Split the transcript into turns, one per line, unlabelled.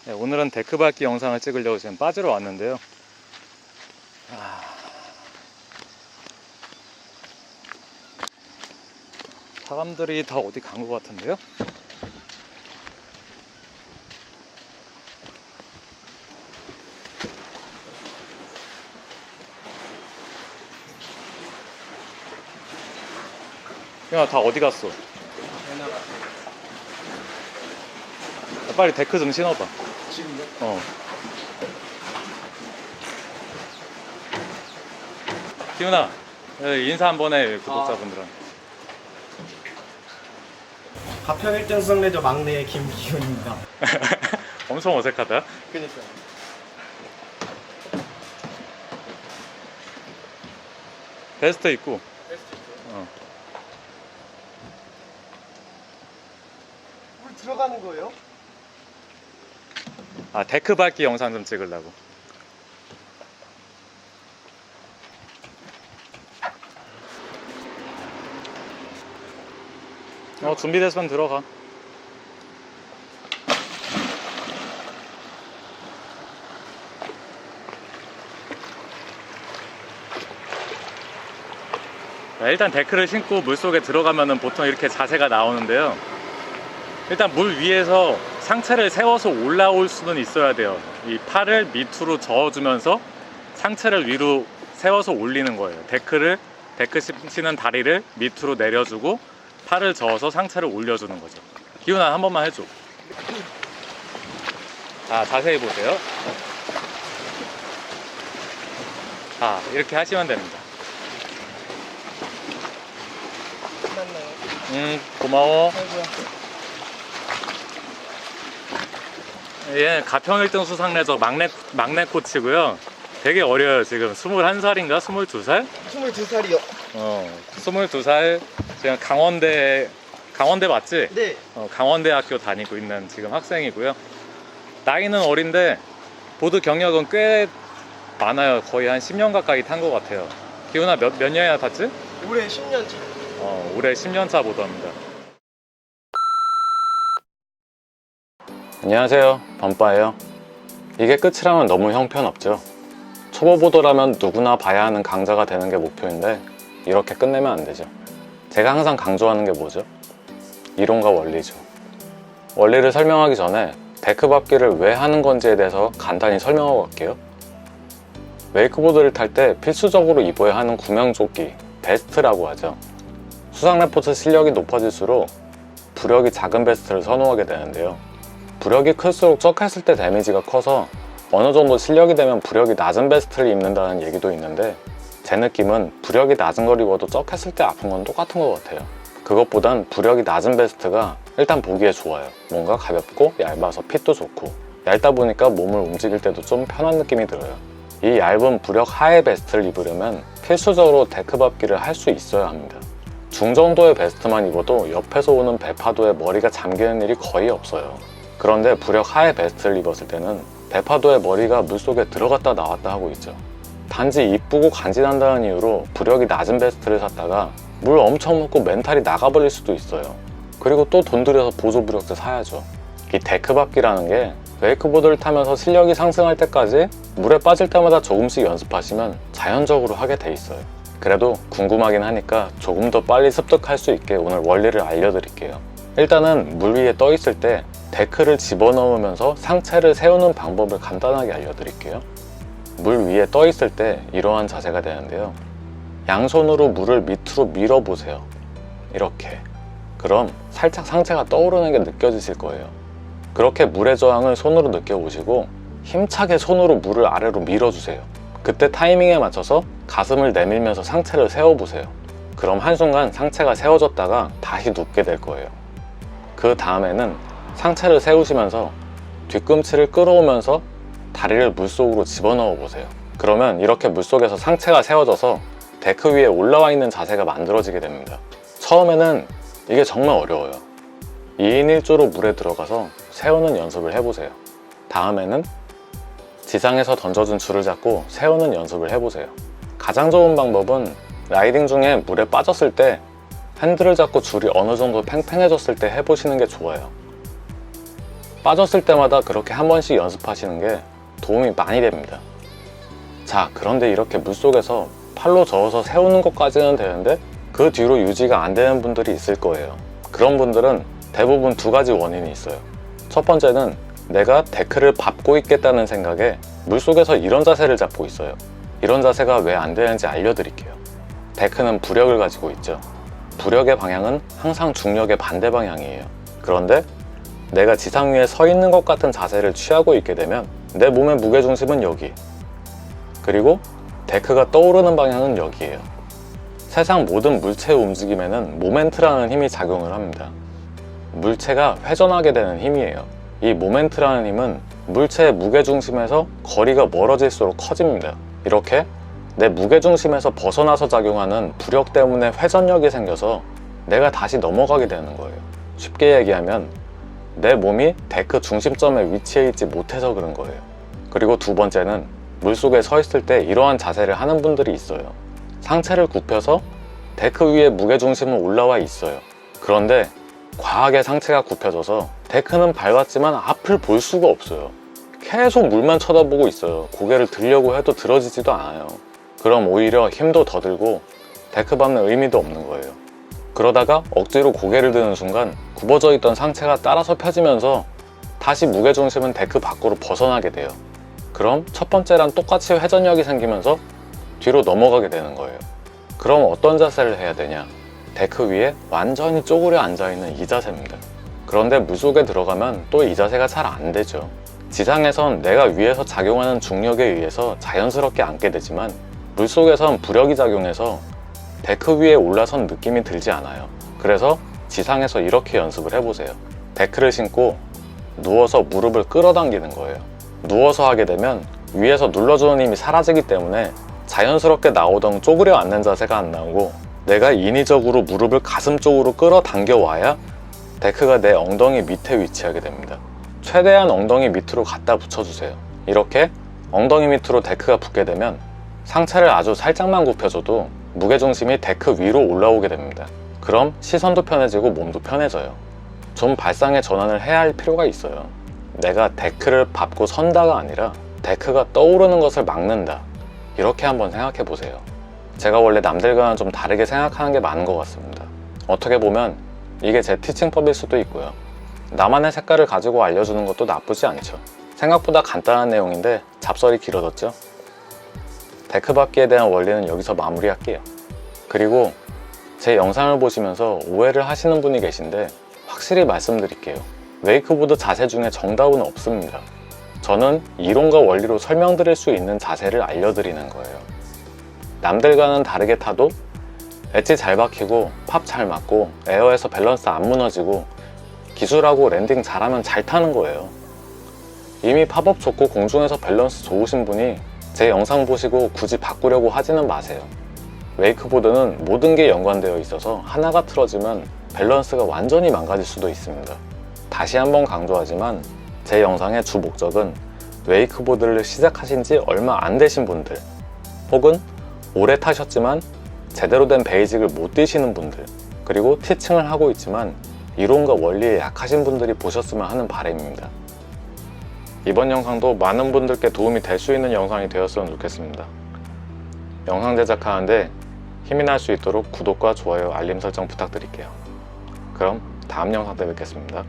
네, 오늘은 데크 밟기 영상을 찍으려고 지금 빠지러 왔는데요. 사람들이 다 어디 간 것 같은데요? 야, 다 어디 갔어? 빨리 데크 좀 신어봐.
지금요?
어. 기훈아, 인사 한번 해, 구독자분들한테.
가평 1등 수상레저 막내 김기훈입니다.
엄청 어색하다.
그니까요.
베스트 입고.
베스트 있어요?
어.
물 들어가는 거예요?
아, 데크 밟기 영상 좀 찍으려고. 준비됐으면 들어가. 일단 데크를 신고 물속에 들어가면은 보통 이렇게 자세가 나오는데요. 일단 물 위에서 상체를 세워서 올라올 수는 있어야 돼요. 이 팔을 밑으로 저어주면서 상체를 위로 세워서 올리는 거예요. 데크 신는 다리를 밑으로 내려주고 팔을 저어서 상체를 올려주는 거죠. 기훈아, 한 번만 해줘. 자, 자세히 보세요. 자, 이렇게 하시면 됩니다.
끝났나요?
고마워.
아이고야.
예, 가평 1등 수상레저 막내 코치고요. 되게 어려요. 지금 21살인가? 22살?
22살이요.
22살. 지금 강원대 맞지?
네.
강원대학교 다니고 있는 지금 학생이고요. 나이는 어린데 보드 경력은 꽤 많아요. 거의 한 10년 가까이 탄 것 같아요. 기훈아, 몇 년이나 탔지?
올해 10년 차.
올해 10년차 보더입니다. 안녕하세요, 범빠예요. 이게 끝이라면 너무 형편없죠. 초보 보더라면 누구나 봐야 하는 강좌가 되는 게 목표인데 이렇게 끝내면 안 되죠. 제가 항상 강조하는 게 뭐죠? 이론과 원리죠. 원리를 설명하기 전에 데크 밟기를 왜 하는 건지에 대해서 간단히 설명하고 갈게요. 웨이크보드를 탈 때 필수적으로 입어야 하는 구명조끼, 베스트라고 하죠. 수상 레포트 실력이 높아질수록 부력이 작은 베스트를 선호하게 되는데요. 부력이 클수록 쩍했을 때 데미지가 커서 어느 정도 실력이 되면 부력이 낮은 베스트를 입는다는 얘기도 있는데, 제 느낌은 부력이 낮은 걸 입어도 쩍했을 때 아픈 건 똑같은 것 같아요. 그것보단 부력이 낮은 베스트가 일단 보기에 좋아요. 뭔가 가볍고 얇아서 핏도 좋고, 얇다 보니까 몸을 움직일 때도 좀 편한 느낌이 들어요. 이 얇은 부력 하의 베스트를 입으려면 필수적으로 데크 밟기를 할 수 있어야 합니다. 중정도의 베스트만 입어도 옆에서 오는 배파도에 머리가 잠기는 일이 거의 없어요. 그런데 부력 하의 베스트를 입었을 때는 배파도에 머리가 물속에 들어갔다 나왔다 하고 있죠. 단지 이쁘고 간지난다는 이유로 부력이 낮은 베스트를 샀다가 물 엄청 먹고 멘탈이 나가버릴 수도 있어요. 그리고 또 돈 들여서 보조 부력도 사야죠. 이 데크 밟기라는 게 웨이크보드를 타면서 실력이 상승할 때까지 물에 빠질 때마다 조금씩 연습하시면 자연적으로 하게 돼 있어요. 그래도 궁금하긴 하니까 조금 더 빨리 습득할 수 있게 오늘 원리를 알려드릴게요. 일단은 물 위에 떠 있을 때 데크를 집어넣으면서 상체를 세우는 방법을 간단하게 알려드릴게요. 물 위에 떠 있을 때 이러한 자세가 되는데요. 양손으로 물을 밑으로 밀어보세요. 이렇게. 그럼 살짝 상체가 떠오르는 게 느껴지실 거예요. 그렇게 물의 저항을 손으로 느껴보시고 힘차게 손으로 물을 아래로 밀어주세요. 그때 타이밍에 맞춰서 가슴을 내밀면서 상체를 세워보세요. 그럼 한순간 상체가 세워졌다가 다시 눕게 될 거예요. 그 다음에는 상체를 세우시면서 뒤꿈치를 끌어오면서 다리를 물속으로 집어넣어 보세요. 그러면 이렇게 물속에서 상체가 세워져서 데크 위에 올라와 있는 자세가 만들어지게 됩니다. 처음에는 이게 정말 어려워요. 2인 1조로 물에 들어가서 세우는 연습을 해보세요. 다음에는 지상에서 던져준 줄을 잡고 세우는 연습을 해보세요. 가장 좋은 방법은 라이딩 중에 물에 빠졌을 때 핸들을 잡고 줄이 어느 정도 팽팽해졌을 때 해보시는 게 좋아요. 빠졌을 때마다 그렇게 한 번씩 연습하시는 게 도움이 많이 됩니다. 자, 그런데 이렇게 물속에서 팔로 저어서 세우는 것까지는 되는데 그 뒤로 유지가 안 되는 분들이 있을 거예요. 그런 분들은 대부분 두 가지 원인이 있어요. 첫 번째는 내가 데크를 밟고 있겠다는 생각에 물속에서 이런 자세를 잡고 있어요. 이런 자세가 왜 안 되는지 알려드릴게요. 데크는 부력을 가지고 있죠. 부력의 방향은 항상 중력의 반대 방향이에요. 그런데 내가 지상 위에 서 있는 것 같은 자세를 취하고 있게 되면 내 몸의 무게중심은 여기, 그리고 데크가 떠오르는 방향은 여기예요. 세상 모든 물체의 움직임에는 모멘트라는 힘이 작용을 합니다. 물체가 회전하게 되는 힘이에요. 이 모멘트라는 힘은 물체의 무게중심에서 거리가 멀어질수록 커집니다. 이렇게 내 무게중심에서 벗어나서 작용하는 부력 때문에 회전력이 생겨서 내가 다시 넘어가게 되는 거예요. 쉽게 얘기하면 내 몸이 데크 중심점에 위치해 있지 못해서 그런 거예요. 그리고 두 번째는 물속에 서 있을 때 이러한 자세를 하는 분들이 있어요. 상체를 굽혀서 데크 위에 무게중심은 올라와 있어요. 그런데 과하게 상체가 굽혀져서 데크는 밟았지만 앞을 볼 수가 없어요. 계속 물만 쳐다보고 있어요. 고개를 들려고 해도 들어지지도 않아요. 그럼 오히려 힘도 더 들고 데크 밟는 의미도 없는 거예요. 그러다가 억지로 고개를 드는 순간 굽어져 있던 상체가 따라서 펴지면서 다시 무게중심은 데크 밖으로 벗어나게 돼요. 그럼 첫 번째랑 똑같이 회전력이 생기면서 뒤로 넘어가게 되는 거예요. 그럼 어떤 자세를 해야 되냐? 데크 위에 완전히 쪼그려 앉아있는 이 자세입니다. 그런데 물속에 들어가면 또 이 자세가 잘 안 되죠. 지상에선 내가 위에서 작용하는 중력에 의해서 자연스럽게 앉게 되지만 물속에선 부력이 작용해서 데크 위에 올라선 느낌이 들지 않아요. 그래서 지상에서 이렇게 연습을 해보세요. 데크를 신고 누워서 무릎을 끌어당기는 거예요. 누워서 하게 되면 위에서 눌러주는 힘이 사라지기 때문에 자연스럽게 나오던 쪼그려 앉는 자세가 안 나오고 내가 인위적으로 무릎을 가슴 쪽으로 끌어당겨 와야 데크가 내 엉덩이 밑에 위치하게 됩니다. 최대한 엉덩이 밑으로 갖다 붙여주세요. 이렇게 엉덩이 밑으로 데크가 붙게 되면 상체를 아주 살짝만 굽혀줘도 무게중심이 데크 위로 올라오게 됩니다. 그럼 시선도 편해지고 몸도 편해져요. 좀 발상의 전환을 해야 할 필요가 있어요. 내가 데크를 밟고 선다가 아니라 데크가 떠오르는 것을 막는다. 이렇게 한번 생각해 보세요. 제가 원래 남들과는 좀 다르게 생각하는 게 많은 것 같습니다. 어떻게 보면 이게 제 티칭법일 수도 있고요. 나만의 색깔을 가지고 알려주는 것도 나쁘지 않죠. 생각보다 간단한 내용인데 잡설이 길어졌죠. 데크 밟기에 대한 원리는 여기서 마무리할게요. 그리고 제 영상을 보시면서 오해를 하시는 분이 계신데 확실히 말씀드릴게요. 웨이크보드 자세 중에 정답은 없습니다. 저는 이론과 원리로 설명드릴 수 있는 자세를 알려드리는 거예요. 남들과는 다르게 타도 엣지 잘 박히고 팝 잘 맞고 에어에서 밸런스 안 무너지고 기술하고 랜딩 잘하면 잘 타는 거예요. 이미 팝업 좋고 공중에서 밸런스 좋으신 분이 제 영상 보시고 굳이 바꾸려고 하지는 마세요. 웨이크보드는 모든 게 연관되어 있어서 하나가 틀어지면 밸런스가 완전히 망가질 수도 있습니다. 다시 한번 강조하지만 제 영상의 주 목적은 웨이크보드를 시작하신 지 얼마 안 되신 분들, 혹은 오래 타셨지만 제대로 된 베이직을 못 뛰시는 분들, 그리고 티칭을 하고 있지만 이론과 원리에 약하신 분들이 보셨으면 하는 바람입니다. 이번 영상도 많은 분들께 도움이 될 수 있는 영상이 되었으면 좋겠습니다. 영상 제작하는데 힘이 날 수 있도록 구독과 좋아요, 알림 설정 부탁드릴게요. 그럼 다음 영상 때 뵙겠습니다.